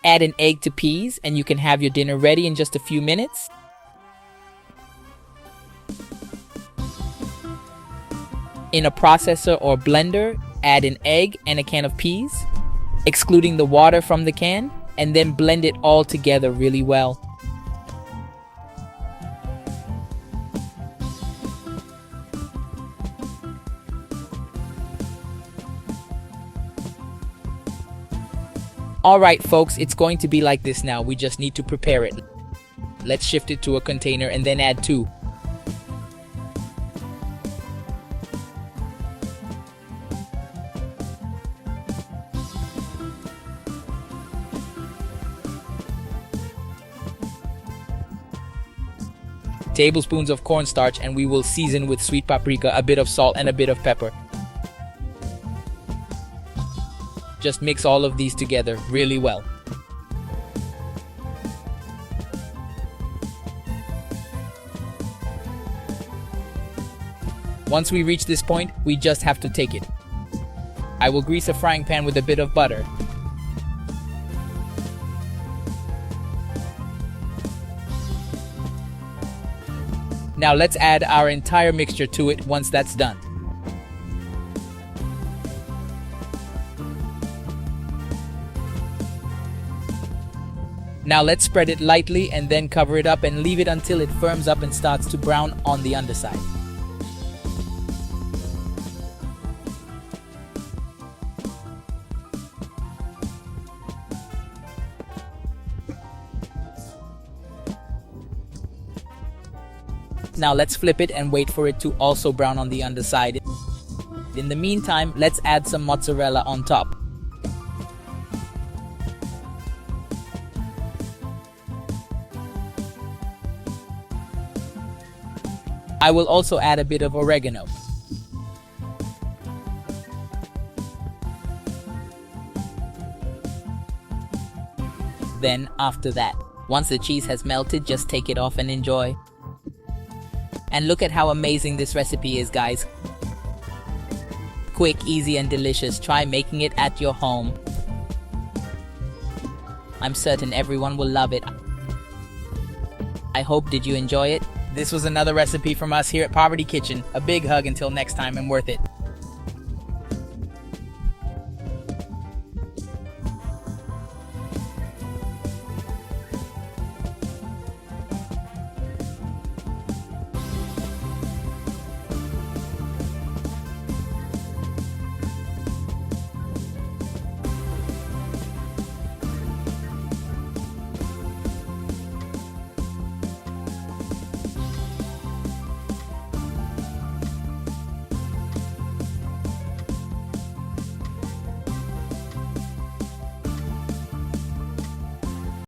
Add an egg to peas and you can have your dinner ready in just a few minutes. In a processor or blender, add an egg and a can of peas, excluding the water from the can, and then blend it all together really well. Alright folks, it's going to be like this now. We just need to prepare it. Let's shift it to a container and then add 2. tablespoons of cornstarch, and we will season with sweet paprika, a bit of salt, and a bit of pepper. Just mix all of these together really well. Once we reach this point, we just have to take it. I will grease a frying pan with a bit of butter. Now let's add our entire mixture to it once that's done. Now let's spread it lightly and then cover it up and leave it until it firms up and starts to brown on the underside. Now let's flip it and wait for it to also brown on the underside. In the meantime, let's add some mozzarella on top. I will also add a bit of oregano. Then, after that, once the cheese has melted, just take it off and enjoy. And look at how amazing this recipe is, guys. Quick, easy, and delicious. Try making it at your home. I'm certain everyone will love it. I hope did you enjoy it? This was another recipe from us here at Poverty Kitchen. A big hug until next time, and worth it.